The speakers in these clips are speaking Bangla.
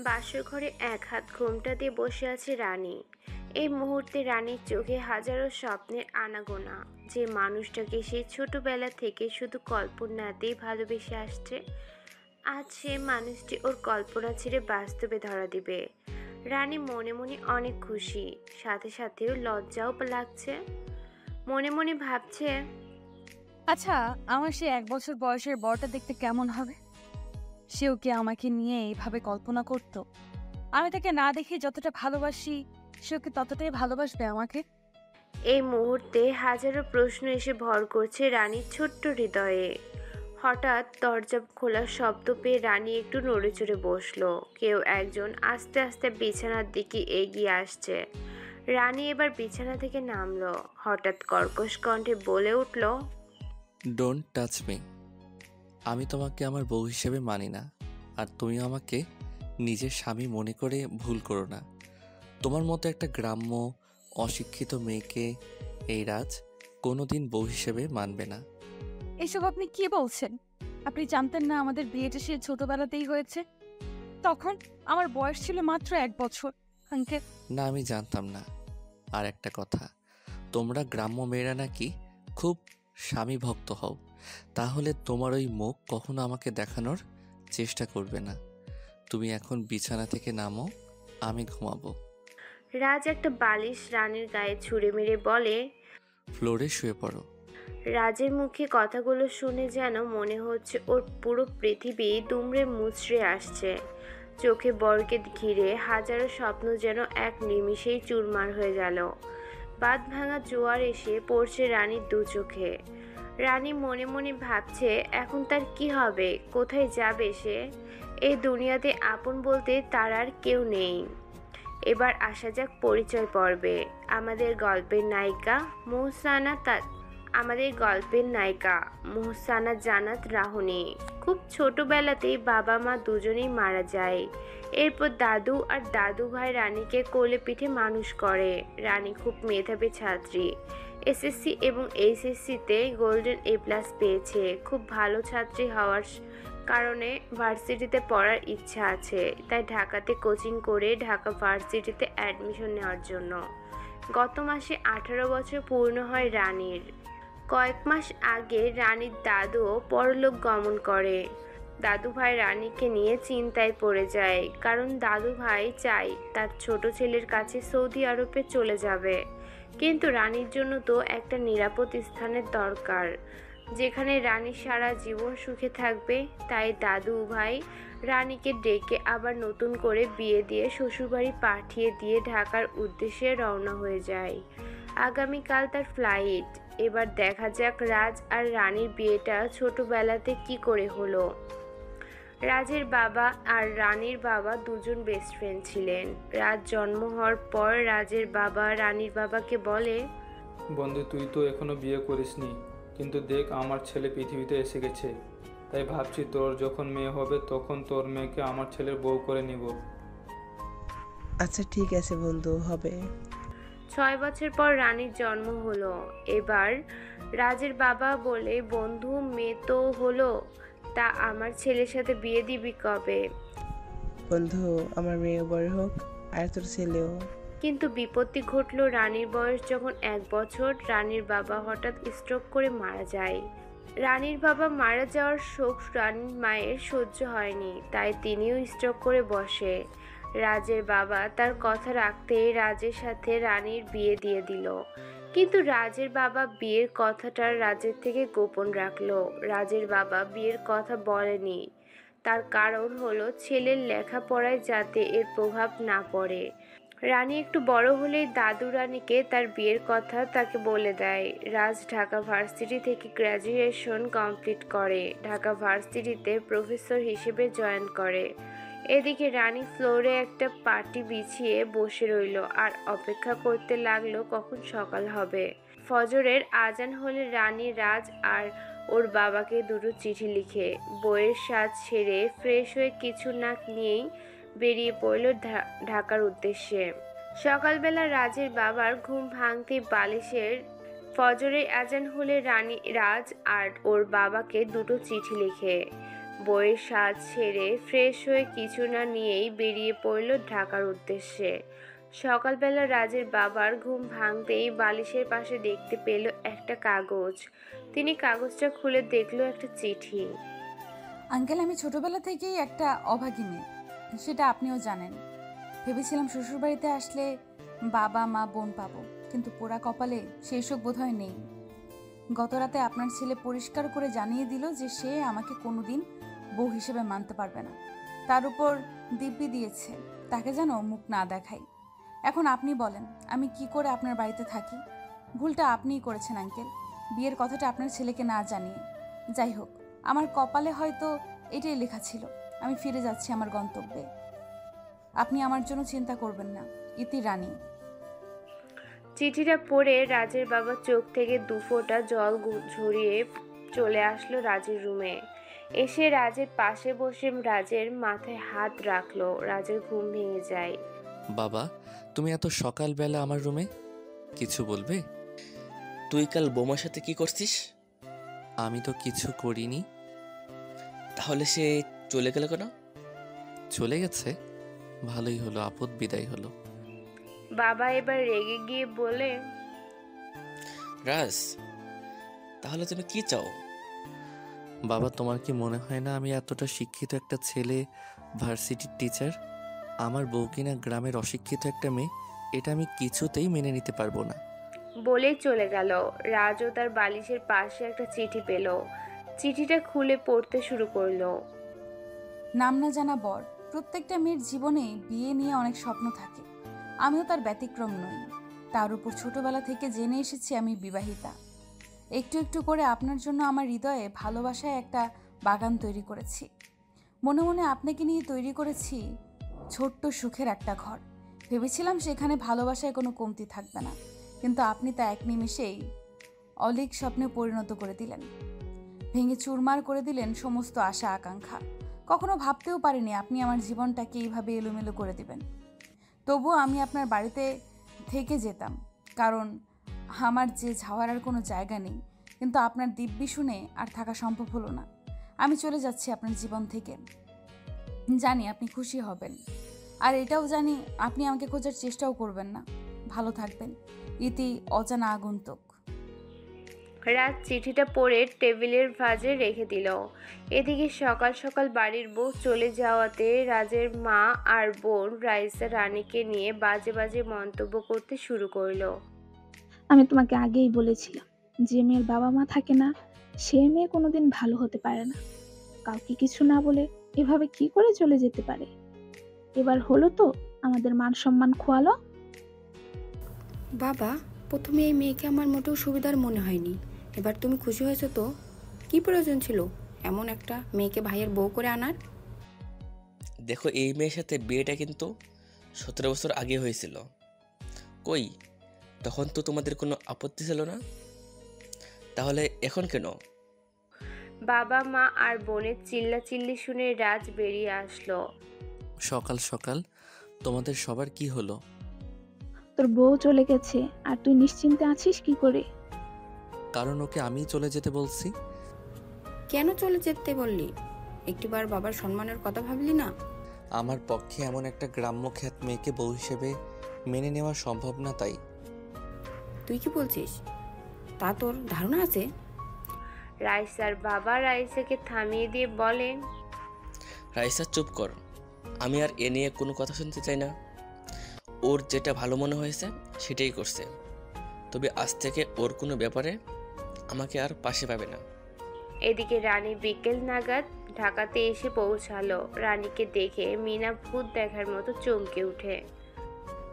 বাসর ঘরে এক হাত ঘোমটা দিয়ে বসে আছে রানী। এই মুহূর্তে রানীর চোখে হাজারো স্বপ্নের আনাগোনা। যে মানুষটাকে সে ছোটবেলা থেকে শুধু কল্পনাতেই ভালোবেসে আসছে, আজ সে মানুষটি ওর কল্পনা ছেড়ে বাস্তবে ধরা দিবে। রানী মনে মনে অনেক খুশি, সাথে সাথেও লজ্জাও লাগছে। মনে মনে ভাবছে, আচ্ছা, আমার সে ১ বছর বয়সের বরটা দেখতে কেমন হবে? সেও কি আমাকে নিয়ে এইভাবে কল্পনা করত? আমি তাকে না দেখে যতটা ভালোবাসি, সেও কি ততটাই ভালোবাসবে আমাকে? এই মুহূর্তে হাজারো প্রশ্ন এসে ভর করছে রানীর ছোট্ট হৃদয়ে। হঠাৎ দরজা খোলার শব্দ পেয়ে রানী একটু নড়েচড়ে বসলো। কেউ একজন আস্তে আস্তে বিছানার দিকে এগিয়ে আসছে। রানী এবার বিছানা থেকে নামলো। হঠাৎ কর্কশ কণ্ঠে বলে উঠল, ডোন্ট টাচ মি। আমি তোমাকে আমার বউ হিসেবে মানি না, আর তুমি আমাকে নিজের স্বামী মনে করে ভুল করো না। তোমার মতো একটা গ্রাম্য অশিক্ষিত মেয়েকে এই রাজ কোনোদিন বউ হিসেবে মানবে না। এসব আপনি কি বলছেন? আপনি জানতেন না আমাদের বিয়েটা সে ছোটবেলাতেই হয়েছে? তখন আমার বয়স ছিল মাত্র ১ বছর। আঙ্কেল, না, আমি জানতাম না। আর একটা কথা, তোমরা গ্রাম্য মেয়েরা নাকি খুব স্বামী ভক্ত হও, তাহলে তোমার ওই মুখ কখনো আমাকে দেখানোর চেষ্টা করবে না। তুমি এখন বিছানা থেকে নামো, আমি ঘুমাবো। রাজ একটা বালিশ রানীর গায়ে ছুঁড়ে মেরে বলে, ফ্লোরে শুয়ে পড়ো। রাজের মুখে কথাগুলো শুনে যেন মনে হচ্ছে ওর পুরো পৃথিবী দুমড়ে মুচড়ে আসছে। চোখে বর্গের ঘিরে হাজারো স্বপ্ন যেন এক নিমিষেই চুরমার হয়ে গেল। বাঁধ ভাঙা জোয়ার এসে পড়ছে রানীর দু চোখে। রানী মনে মনে ভাবছে, এখন তার কি হবে, কোথায় যাবে সে? এই দুনিয়াতে আপন বলতে তার আর কেউ নেই। এবার আসা যাক পরিচয় পর্বে। আমাদের গল্পের নায়িকা মোহসানা জান্নাত রাহনী। খুব ছোটবেলাতেই বাবা মা দুজনেই মারা যায়। এরপর দাদু আর দাদু ভাই রানীকে কোলে পিঠে মানুষ করে। রানী খুব মেধাবী ছাত্রী। এসএসসি এবং এইচএসসিতে গোল্ডেন A+ পেয়েছে। খুব ভালো ছাত্রী হওয়ার কারণে ভার্সিটিতে পড়ার ইচ্ছা আছে, তাই ঢাকাতে কোচিং করে ঢাকা ভার্সিটিতে অ্যাডমিশন নেওয়ার জন্য। গত মাসে 18 বছর পূর্ণ হয় রানীর। কয়েক মাস আগে রানীর দাদুও পরলোক গমন করে। দাদু ভাই রানীকে নিয়ে চিন্তায় পড়ে যায়, কারণ দাদু ভাই চায় তার ছোট ছেলের কাছে সৌদি আরবে চলে যাবে। কিন্তু রানীর জন্য তো একটা নিরাপদ স্থানের দরকার, যেখানে রানী সারা জীবন সুখে থাকবে। তাই দাদু ভাই রানীকে ডেকে আবার নতুন করে বিয়ে দিয়ে শ্বশুরবাড়ি পাঠিয়ে দিয়ে ঢাকার উদ্দেশ্যে রওনা হয়ে যায়। আগামীকাল তার ফ্লাইট। এবার দেখা যাক রাজ আর রানীর বিয়েটা ছোটবেলাতে কি করে হলো। রাজের বাবা আর রানীর বাবা দুজন বেস্ট ফ্রেন্ড ছিলেন। রাজ জন্ম হওয়ার পর রাজের বাবা রানীর বাবাকে বলে, বন্ধু, তুই তো এখনো বিয়ে করিসনি, কিন্তু দেখ আমার ছেলে পৃথিবীতে এসে গেছে। তাই ভাবছি তোর যখন মেয়ে হবে তখন তোর মেয়েকে আমার ছেলের বউ করে নিব। আচ্ছা ঠিক আছে বন্ধু, হবে। 6 বছর পর রানীর জন্ম হলো। এবার রাজের বাবা বলে, বন্ধু মেয়ে তো হলো, তা আমার ছেলের সাথে বিয়ে দিবি কবে? বন্ধু, আমার মেয়ে বড় হোক আর তোর ছেলেও। কিন্তু বিপত্তি ঘটলো। রানীর বয়স যখন 1 বছর, রানীর বাবা হঠাৎ স্ট্রোক করে মারা যায়। রানীর বাবা মারা যাওয়ার শোক রানীর মায়ের সহ্য হয়নি, তাই তিনিও স্ট্রোক করে বসে। রাজের বাবা তার কথা রাখতেই রাজের সাথে রানীর বিয়ে দিয়ে দিল। কিন্তু রাজের বাবা বিয়ের কথাটা রাজের থেকে গোপন রাখলো। রাজের বাবা বিয়ের কথা বলেনি, তার কারণ হলো ছেলের লেখাপড়ায় যাতে এর প্রভাব না পড়ে। রানী একটু বড় হলেই দাদু রানীকে তার বিয়ের কথা তাকে বলে দেয়। রাজ ঢাকা ভার্সিটি থেকে গ্র্যাজুয়েশন কমপ্লিট করে ঢাকা ভার্সিটিতে প্রফেসর হিসেবে জয়েন করে। এদিকে রানী ফ্লোরে একটা পাটি বিছিয়ে বসে রইল আর অপেক্ষা করতে লাগলো কখন সকাল হবে। ফজরের আজান হলে রানী রাজ আর ওর বাবাকে দুটো চিঠি লিখে বইয়ের সাজ ছেড়ে ফ্রেশ হয়ে কিছু না নিয়েই বেরিয়ে পড়ল ঢাকার উদ্দেশ্যে। সকালবেলা রাজের বাবার ঘুম ভাঙতে বালিশের ফজরের আজান হলে রাজ আর ওর বাবাকে দুটো চিঠি লিখে বইয়ের স্বাদ ছেড়ে ফ্রেশ হয়ে কিছু না নিয়েই বেরিয়ে পড়ল ঢাকার উদ্দেশ্যে। সকালবেলা রাজের বাবার ঘুম ভাঙতেই বালিশের পাশে দেখতে পেল একটা কাগজ। তিনি কাগজটা খুলে দেখল একটা চিঠি। আঙ্কেল, আমি ছোটবেলা থেকেই একটা অভাগী মেয়ে, সেটা আপনিও জানেন। ভেবেছিলাম শ্বশুরবাড়িতে আসলে বাবা মা বোন পাবো, কিন্তু পোড়া কপালে সেই সব বোধহয় নেই। গতরাতে আপনার ছেলে পরিষ্কার করে জানিয়ে দিল যে সে আমাকে কোনোদিন বউ হিসেবে মানতে পারবে না। তার উপর দিব্যি দিয়েছে তাকে যেন মুখ না দেখাই। এখন আপনি বলেন আমি কি করে আপনার বাড়িতে থাকি? ভুলটা আপনিই করেছেন আঙ্কেল, বিয়ের কথাটা আপনার ছেলেকে না জানিয়ে। যাই হোক, আমার কপালে হয়তো এটাই লেখা ছিল। আমি ফিরে যাচ্ছি আমার গন্তব্যে। আপনি আমার জন্য চিন্তা করবেন না। ইতি, রানী। চিঠিটা পড়ে রাজের বাবা চোখ থেকে দুফোঁটা জল ঝরিয়ে চলে আসলো রাজের রুমে। এসে রাজের পাশে বসে রাজের মাথায় হাত রাখলো। রাজের ঘুম ভেঙে যায়। বাবা, তুমি এত সকালবেলা আমার রুমে, কিছু বলবে? তুই কাল বোমার সাথে কি করছিস? আমি তো কিছু করিনি। তাহলে সে চলে গেল কেন? চলে গেছে? ভালোই হলো, আপদ বিদায় হলো। বাবা এবার রেগে গিয়ে বলে, রাজ, তাহলে তুমি কি চাও? বাবা, তোমার কি মনে হয় না আমি এতটা শিক্ষিত একটা ছেলে, ভার্সিটির টিচার, আমার বউ কিনা গ্রামের অশিক্ষিত একটা মেয়ে? এটা আমি কিছুতেই মেনে নিতে পারবো না। বলেই চলে গেল। রাজও তার বালিশের পাশে একটা চিঠি পেল। চিঠিটা খুলে পড়তে শুরু করলো। নাম না জানা বর, প্রত্যেকটা মেয়ের জীবনে বিয়ে নিয়ে অনেক স্বপ্ন থাকে। আমিও তার ব্যতিক্রম নই। তার উপর ছোটবেলা থেকে জেনে এসেছি আমি বিবাহিতা। একটু একটু করে আপনার জন্য আমার হৃদয়ে ভালোবাসায় একটা বাগান তৈরি করেছি। মনে মনে আপনাকে নিয়ে তৈরি করেছি ছোট্ট সুখের একটা ঘর। ভেবেছিলাম সেখানে ভালোবাসায় কোনো কমতি থাকবে না, কিন্তু আপনি তা এক নিমেষেই অলীক স্বপ্নে পরিণত করে দিলেন। ভেঙে চুরমার করে দিলেন সমস্ত আশা আকাঙ্ক্ষা। কখনো ভাবতেও পারিনি আপনি আমার জীবনটাকে এইভাবে এলোমেলো করে দিবেন। তবুও আমি আপনার বাড়িতে থেকে যেতাম, কারণ আমার যে যাওয়ার আর কোনো জায়গা নেই। কিন্তু আপনার দিব্যি শুনে আর থাকা সম্ভব হলো না। আমি চলে যাচ্ছি আপনার জীবন থেকে। জানি আপনি খুশি হবেন, আর এটাও জানি আপনি আমাকে খোঁজার চেষ্টাও করবেন না। ভালো থাকবেন। ইতি, অজানা আগন্তুক। রাজ চিঠিটা পড়ে টেবিলের ভাঁজে রেখে দিল। এদিকে সকাল সকাল বাড়ির বউ চলে যাওয়াতে রাজের মা আর বোন রাইসা রানীকে নিয়ে বাজে বাজে মন্তব্য করতে শুরু করলো। আমি তোমাকে আগেই বলেছিলাম, যে মেয়ের বাবা মা থাকে না সে মেয়ে কোনোদিন ভালো হতে পারে না। কাউকে কিছু না বলে এভাবে কি করে চলে যেতে পারে? এবার হলো তো আমাদের মান সম্মান খোয়ালো। বাবা, প্রথমে এই মেয়েকে আমার মোটেও সুবিধার মনে হয়নি। এবার তুমি খুশি হয়েছো তো? কি প্রয়োজন ছিল এমন একটা মেয়েকে ভাইয়ের বউ করে আনার? দেখো, এই মেয়ের সাথে বিয়েটা কিন্তু 17 বছর আগে হয়েছিল। কই, তখন তো তোমাদের কোনো আপত্তি ছিল না, তাহলে এখন কেন? বাবা মা আর বোনের চিল্লাচিল্লি শুনে রাজ বেরিয়ে আসলো। সকাল সকাল তোমাদের সবার কি হলো? তোর বউ চলে গেছে আর তুই নিশ্চিন্তে আছিস কি করে? কারণ ওকে আমি চলে যেতে বলছি। কেন চলে যেতে বললি? একটিবার বাবার সম্মানের কথা ভাবলি না? আমার পক্ষে এমন একটা গ্রাম্য খ্যাত মেয়েকে বউ হিসেবে মেনে নেওয়া সম্ভব না, তাই। তুই কি বলছিস? তা তোর ধারণা আছে? রাইসার বাবা রাইসাকে থামিয়ে দিয়ে বলেন, রাইসা, চুপ কর। আমি আর এ নিয়ে কোনো কথা শুনতে চাই না। ওর যেটা ভালো মনে হয়েছে সেটাই করছে। তবে আজ থেকে ওর কোনো ব্যাপারে আমাকে আর পাশে পাবে না। এদিকে রানী বিকেল নাগাদ ঢাকাতে এসে পৌঁছালো। রানীকে দেখে মিনা ভূত দেখার মতো চমকে উঠে।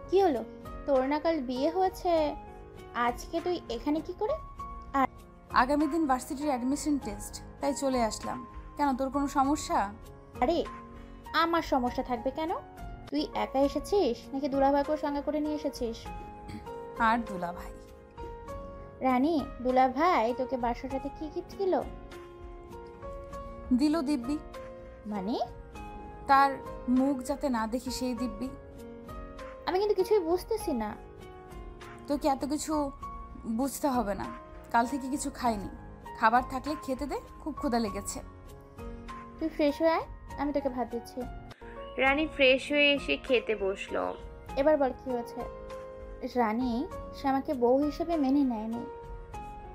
কি হলো, তোর না কাল বিয়ে হয়েছে, আজকে তুই এখানে কি করে? আগামী দিন ভার্সিটির অ্যাডমিশন টেস্ট, তাই চলে আসলাম। কেন, তোর কোনো সমস্যা? আরে আমার সমস্যা থাকবে কেন? তুই একা এসেছিস নাকি দুলাভাইকেও সঙ্গে করে নিয়ে এসেছিস? আর দুলা ভাই। রানী, দুলাভাই তোকে বাসাটাতে কি গিফট দিল? দিল দিব্যি। মানে? তার মুখ যাতে না দেখি সেই দিব্যি। আমি কিন্তু কিছুই বুঝতেছি না। তোকে এত কিছু বুঝতে হবে না। কাল থেকে কিছু খাইনি, খাবার থাকলে খেতে দে, খুব ক্ষুধা লেগেছে। তুই ফ্রেশ হয়ে আয়, আমি তোকে ভাত দিচ্ছি। রানী ফ্রেশ হয়ে এসে খেতে বসলো। এবার বল কি হয়েছে। রানী, সে আমাকে বউ হিসেবে মেনে নেয়নি।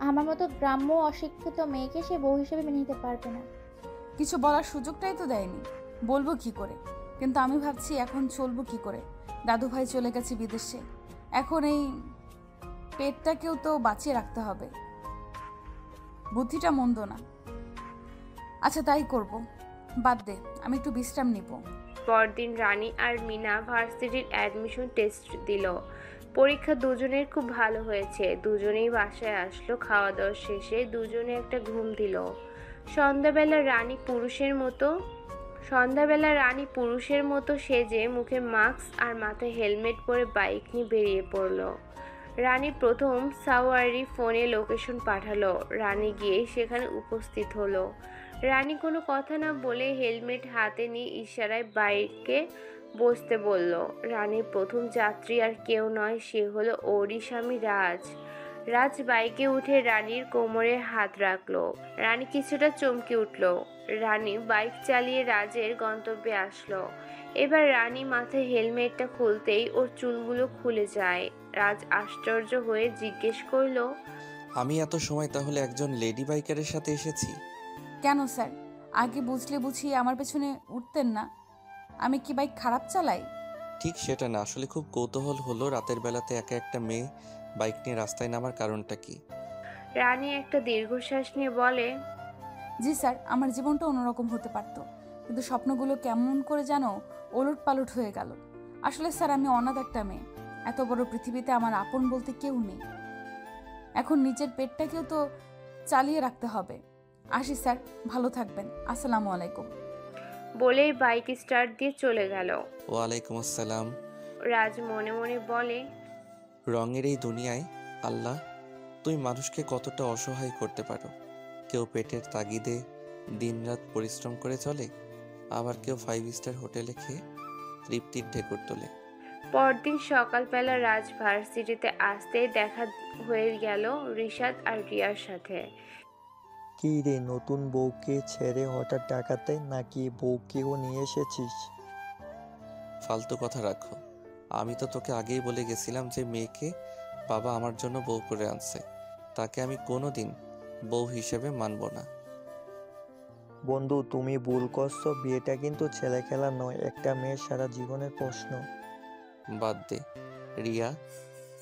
আমার মতো গ্রাম্য অশিক্ষিত মেয়েকে সে বউ হিসেবে মেনে নিতে পারবে না। কিছু বলার সুযোগটাই তো দেয়নি, বলবো কি করে। কিন্তু আমি ভাবছি এখন চলবো কি করে। দাদু ভাই চলে গেছে বিদেশে, এখন এই পেটটাকেও তো বাঁচিয়ে রাখতে হবে। বুদ্ধিটা মন্দ না। আচ্ছা তাই করব, বাদ দে, আমি একটু বিশ্রাম নিব। পরদিন রানী আর মিনা ভার্সিটির অ্যাডমিশন টেস্ট দিল। পরীক্ষা দুজনের খুব ভালো হয়েছে। দুজনেই বাসায় আসলো। খাওয়া দাওয়া শেষে দুজনে একটা ঘুম দিল। সন্ধ্যাবেলা রানী পুরুষের মতো সেজে মুখে মাস্ক আর মাথায় হেলমেট পরে বাইক নিয়ে বেরিয়ে পড়ল। রানী প্রথম সাওয়ারি ফোনে লোকেশন পাঠালো। রানী গিয়ে সেখানে উপস্থিত হলো। রানী কোনো কথা না বলে হেলমেট হাতে নিয়ে ইশারায় বাইকে বসতে বলল। রানীর প্রথম যাত্রী আর কেউ নয়, সে হলো ওরই স্বামী রাজ। রাজ বাইকে উঠে রানীর কোমরে হাত রাখলো। রানী কিছুটা চমকে উঠল। রানী বাইক চালিয়ে রাজের গন্তব্যে আসলো। এবার রানী মাথায় হেলমেটটা খুলতেই ওর চুলগুলো খুলে যায়। রাজ আশ্চর্য হয়ে জিজ্ঞেস করলো, আমি এত সময় তাহলে একজন লেডি বাইকারের সাথে এসেছি? কেন স্যার, আগে বুঝলে বুঝিয়ে আমার পেছনে উঠতেন না? আমি কি বাইক খারাপ চালাই? ঠিক সেটা না, আসলে খুব কৌতূহল হলো রাতের বেলাতে একা একটা মেয়ে বাইক নিয়ে রাস্তায় নামার কারণটা কি। রানী একটা দীর্ঘশ্বাস নিয়ে বলে, জি স্যার, আমার জীবনটা অন্যরকম হতে পারতো, কিন্তু স্বপ্নগুলো কেমন করে যেন ওলট পালট হয়ে গেল। আসলে স্যার, আমি অনাথ একটা মেয়ে। এত বড় পৃথিবীতে আমার আপন বলতে কেউ নেই। এখন নিজের পেটটাকেও তো চালিয়ে রাখতে হবে। আসি স্যার, ভালো থাকবেন, আসসালামু আলাইকুম। বলেই বাইক স্টার্ট দিয়ে চলে গেল। ওয়ালাইকুম আসসালাম। রাজ মনে মনে বলে, রঙের এই দুনিয়ায় আল্লাহ, তুই মানুষকে কতটা অসহায় করতে পারো। কেউ পেটের তাগিদে দিনরাত পরিশ্রম করে চলে, আবার কেউ 5 স্টার হোটেলে খেয়ে তৃপ্তির ঢেকুর তোলে। পরদিন সকালবেলা রাজ ভার্সিটিতে আসতেই দেখা হয়ে গেল রিশাদ আর রিয়ার সাথে। কি রে, নতুন বউকে ছেড়ে হঠাৎ ডাকাতে নাকি বউকেও নিয়ে এসেছিস? ফালতু কথা রাখো। আমি তো তোকে আগেই বলে গেছিলাম যে মেয়েকে বাবা আমার জন্য বউ করে আনছে, তাকে আমি কোনোদিন বউ হিসেবে মানব না। বন্ধু, তুমি ভুল করছো। বিয়েটা কিন্তু ছেলে খেলা নয়, একটা মেয়ের সারা জীবনের প্রশ্ন। বাদ দে রিয়া,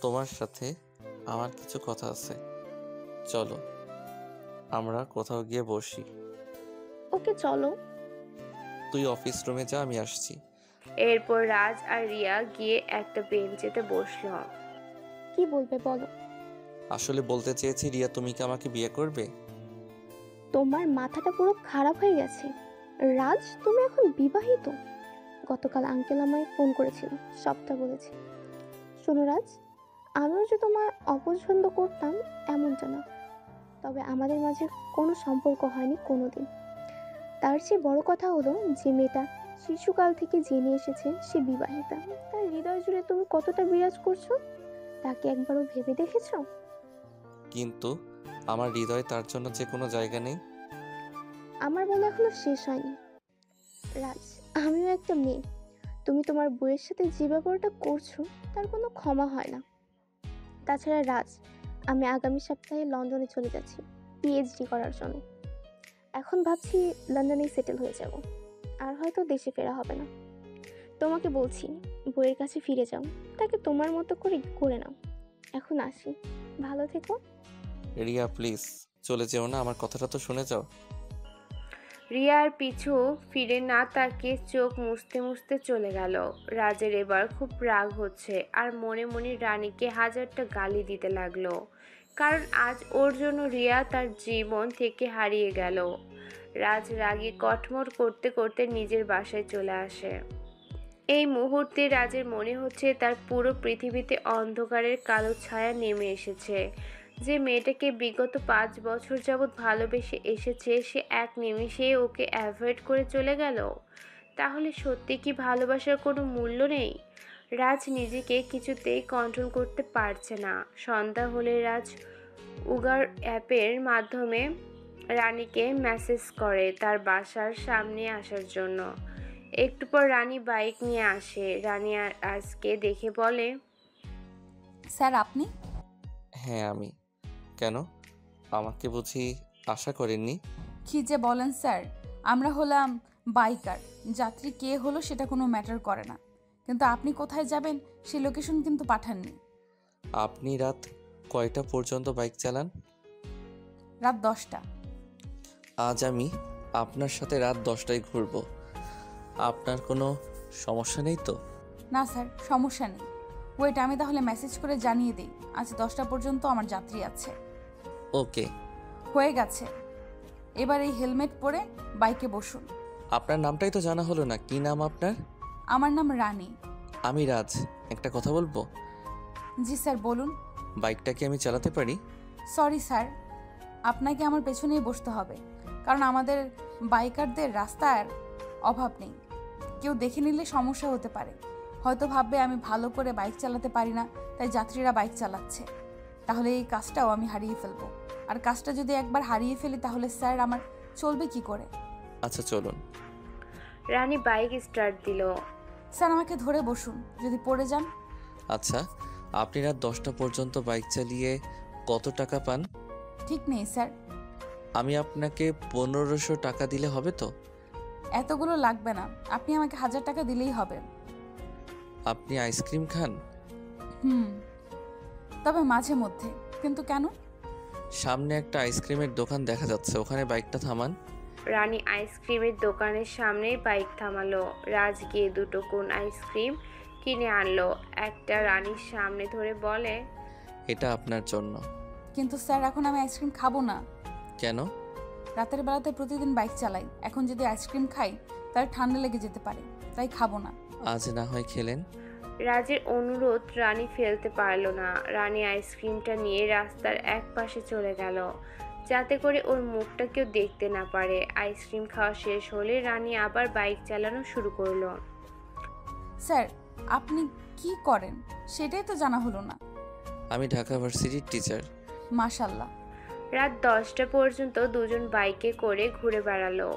তোমার সাথে আমার কিছু কথা আছে। চলো আমরা কোথাও গিয়ে বসি। ওকে চলো। তুই অফিস রুমে যা, আমি আসছি। এরপর রাজ আর রিয়া গিয়ে একটা বেঞ্চেতে বসলো। কি বলবে বলো। আসলে বলতে চেয়েছি রিয়া, তুমি কি আমাকে বিয়ে করবে? তোমার মাথাটা পুরো খারাপ হয়ে গেছে। রাজ, তুমি এখন বিবাহিত। গতকাল আঙ্কেল আমায় ফোন করেছিল, সবটা বলেছে। শোনো রাজ, আমিও যে তোমায় অপছন্দ করতাম এমনটা না, তবে আমাদের মাঝে কোনো সম্পর্ক হয়নি কোনোদিন। তার চেয়ে বড় কথা হলো যে মেয়েটা শিশুকাল থেকে জেনে এসেছে সে বিবাহিতা, তার হৃদয় জুড়ে তুমি কতটা বিরাজ করছো তাকে একবারও ভেবে দেখেছো? কিন্তু আমার হৃদয়ে তার জন্য যে কোনো জায়গা নেই। আমার বলা এখনো শেষ হয়নি রাজ, আমিও একটা মেয়ে। তুমি তোমার বউয়ের সাথে যে ব্যাপারটা করছো তার কোনো ক্ষমা হয় না। তাছাড়া রাজ, আমি আগামী সপ্তাহে লন্ডনে চলে যাচ্ছি পিএইচডি করার জন্য। এখন ভাবছি লন্ডনেই সেটেল হয়ে যাব, আর হয়তো দেশে ফেরা হবে না। তোমাকে বলছি, বউয়ের কাছে ফিরে যাও, তাকে তোমার মতো করে নাও। এখন আসি, ভালো থেকো। রিয়া প্লিজ চলে যেও না, আমার কথাটা তো শুনে যাও। রিয়ার পিছু ফিরে না তাকিয়ে চোখ মুছতে মুছতে চলে গেল। রাজের এবার খুব রাগ হচ্ছে আর মনে মনে রানীকে হাজারটা গালি দিতে লাগলো, কারণ আজ ওর জন্য রিয়া তার জীবন থেকে হারিয়ে গেল। রাজ রাগে কটমট করতে করতে নিজের বাসায় চলে আসে। এই মুহূর্তে রাজের মনে হচ্ছে তার পুরো পৃথিবীতে অন্ধকারের কালো ছায়া নেমে এসেছে। যে মেয়েটাকে বিগত 5 বছর যাবৎ ভালোবেসে এসেছে, সে এক নিমিষেই ওকে অ্যাভয়েড করে চলে গেল। তাহলে সত্যি কি ভালোবাসার কোনো মূল্য নেই? রাজ নিজেকে কিছুতেই কন্ট্রোল করতে পারছে না। সন্ধ্যা হলে রাজ উগার অ্যাপের মাধ্যমে রানীকে মেসেজ করে তার বাসার সামনে আসার জন্য। একটু পর রানী বাইক নিয়ে আসে। রানী আর আজকে দেখে বলে, স্যার আপনি? হ্যাঁ আমি। কেন, আমাকে বুঝি আশা করেননি? কি যে বলেন স্যার, আমরা হলাম বাইকার, যাত্রী কে হলো সেটা কোনো ম্যাটার করে না, কিন্তু আপনি কোথায় যাবেন সেই লোকেশন কিন্তু পাঠাননি। আপনি রাত কয়টা পর্যন্ত বাইক চালান? রাত 10টা। আজ আমি আপনার সাথে রাত 10টায় ঘুরবো। আপনার কোনো সমস্যা নেই তো? না স্যার, সমস্যা নেই। ওয়েট, আমি তাহলে মেসেজ করে জানিয়ে দিই আজ 10টা পর্যন্ত আমার যাত্রী আছে। ওকে। হয়ে গেছে, এবার এই হেলমেট পরে বাইকে বসুন। আপনার নামটাই তো জানা হলো না, কি নাম আপনার? আমার নাম রানী। আমি রাজ। একটা কথা বলবো? জি স্যার বলুন। বাইকটা কি আমি চালাতে পারি? সরি স্যার, আপনাকে আমার পেছনেই বসতে হবে, কারণ আমাদের বাইকারদের রাস্তার অভাব নেই। কেউ দেখে নিলে সমস্যা হতে পারে, হয়তো ভাববে আমি ভালো করে বাইক চালাতে পারি না, তাই যাত্রীরা বাইক চালাচ্ছে। তাহলে এই কাজটাও আমি হারিয়ে ফেলবো, আর কাজটা যদি একবার হারিয়ে ফেলি তাহলে স্যার আমার চলবে কি করে? আচ্ছা চলুন। রানী বাইক স্টার্ট দিল। স্যার আমাকে ধরে বসুন, যদি পড়ে যান। আচ্ছা, আপনি রাত 10টা পর্যন্ত বাইক চালিয়ে কত টাকা পান? ঠিক নেই স্যার। আমি আপনাকে 1500 টাকা দিলে হবে তো? এতগুলো লাগবে না, আপনি আমাকে 1000 টাকা দিলেই হবে। আপনি আইসক্রিম খান? তবে মাঝে মধ্যে। কিন্তু কেন? সামনে একটা আইসক্রিমের দোকান দেখা যাচ্ছে, ওখানে বাইকটা থামান। রানী আইসক্রিমের দোকানের সামনেই বাইক থামালো। রাজ গিয়ে 2টো কোন আইসক্রিম কিনে আনলো। একটা রানীর সামনে ধরে বলে, এটা আপনার জন্য। কিন্তু স্যার এখন আমি আইসক্রিম খাবো না। কেন? রাতের বেলাতে প্রতিদিন বাইক চালাই, এখন যদি আইসক্রিম খাই তাহলে ঠান্ডা লেগে যেতে পারে, তাই খাবো না। আজ না হয় খেলেন। রাজের অনুরোধ রানী ফেলতে পারল না। রানী আইসক্রিমটা নিয়ে রাস্তার এক পাশে চলে গেল, যাতে করে ওর মুখটা কেউ দেখতে না পারে। আইসক্রিম খাওয়া শেষ হলে রানী আবার বাইক চালানো শুরু করলো। স্যার আপনি কি করেন সেটাই তো জানা হলো না। আমি ঢাকা ভার্সিটির টিচার। মাশাল্লাহ। রাত 10টা পর্যন্ত দুজন বাইকে করে ঘুরে বেড়ালো।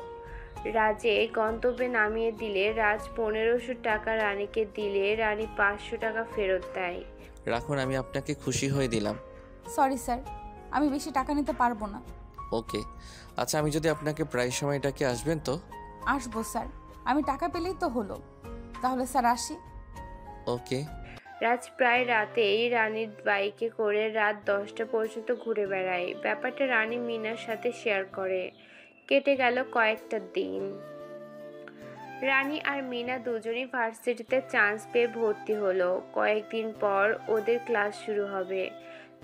রাজে গন্তব্যে নামিয়ে দিলে রাজ 1500 টাকা রানীকে দিলে রানী 500 টাকা ফেরত দেয়। রাখুন, আমি আপনাকে খুশি হয়ে দিলাম। সরি স্যার, আমি বেশি টাকা নিতে পারবো না। ওকে। আচ্ছা, আমি যদি আপনাকে প্রায় সময় ডাকি আসবেন তো? আসবো স্যার, আমি টাকা পেলেই তো হলো। তাহলে স্যার আসি। ওকে। রাজ প্রায় রাতেই রানীর বাইকে করে রাত 10টা পর্যন্ত ঘুরে বেড়ায়। ব্যাপারটা রানী মিনার সাথে শেয়ার করে। কেটে গেল কয়েকটা দিন। রানী আর মিনা দুজনেই ভার্সিটিতে চান্স পেয়ে ভর্তি হলো। কয়েকদিন পর ওদের ক্লাস শুরু হবে,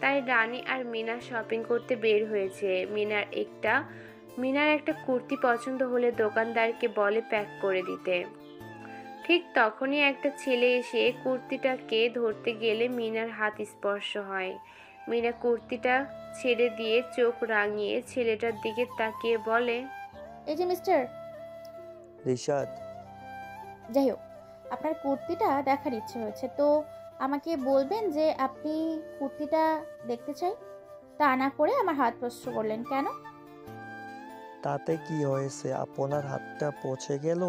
তাই রানী আর মিনা শপিং করতে বের হয়েছে। মিনার একটা কুর্তি পছন্দ হলে দোকানদারকে বলে প্যাক করে দিতে। ঠিক তখনই একটা ছেলে এসে কুর্তিটাকে ধরতে গেলে মিনার হাত স্পর্শ হয়। মিনা কুর্তিটা ছেড়ে দিয়ে চোখ রাঙিয়ে ছেলেটার দিকে তাকিয়ে বলে, এই যে মিস্টার। রিশাদ। যাই হোক, আপনার কুর্তিটা দেখার ইচ্ছে হয়েছে, তো আমাকে বলবেন যে আপনি কুর্তিটা দেখতে চাই। তা না করে আমার হাত স্পর্শ করলেন কেন? তাতে কি হয়েছে, আপনার হাতটা পচে গেল?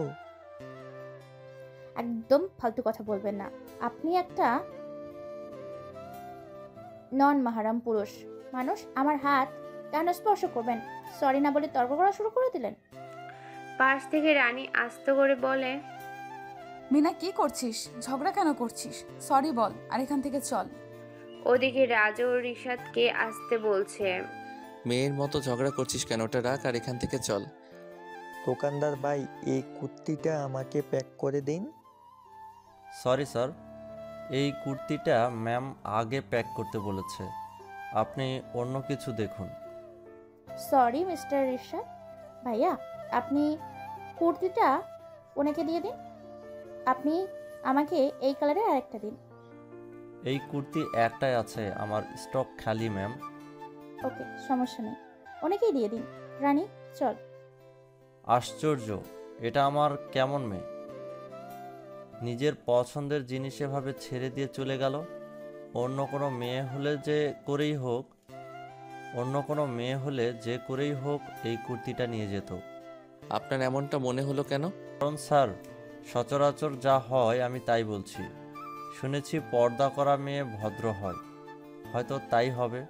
একদম ফালতু কথা বলবেন না। আপনি একটা নন মাহারাম পুরুষ মানুষ, আমার হাত কেন স্পর্শ করবেন? সরি না বলে তর্ক করা শুরু করে দিলেন। পাশ থেকে রানী আস্তে করে বলে, মিনা কি করছিস? ঝগড়া কেন করছিস? সরি বল আর এখান থেকে চল। ওদিকে রাজ ও রিশাদকে আসতে বলছে। মেয়ের মতো ঝগড়া করছিস কেন? ওটা রাখ আর এখান থেকে চল। দোকানদার ভাই, এই কুর্তিটা আমাকে প্যাক করে দিন। সরি স্যার, এই কুর্তিটা ম্যাম আগে প্যাক করতে বলেছে, আপনি অন্য কিছু দেখুন। সরি মিস্টার রিশাদ ভাইয়া, আপনি কুর্তিটা ওনাকে দিয়ে দিন। আপনি আমাকে এই কালারের আরেকটা দিন। এই কুর্তি একটাই আছে, আমার স্টক খালি ম্যাম। ওকে, সমস্যা নেই, অনেকেই দিয়ে দিন। রানী চল। আশ্চর্য, এটা আমার কেমন মেয়ে, নিজের পছন্দের জিনিস এভাবে ছেড়ে দিয়ে চলে গেল। অন্য কোনো মেয়ে হলে যে করেই হোক অন্য কোনো মেয়ে হলে যে করেই হোক এই কুর্তিটা নিয়ে যেত। আপনার এমনটা মনে হলো কেন? কারণ স্যার, সচরাচর যা হয় আমি তাই বলছি। শুনেছি পর্দা করা মেয়ে ভদ্র হয়, হয়তো তাই হবে।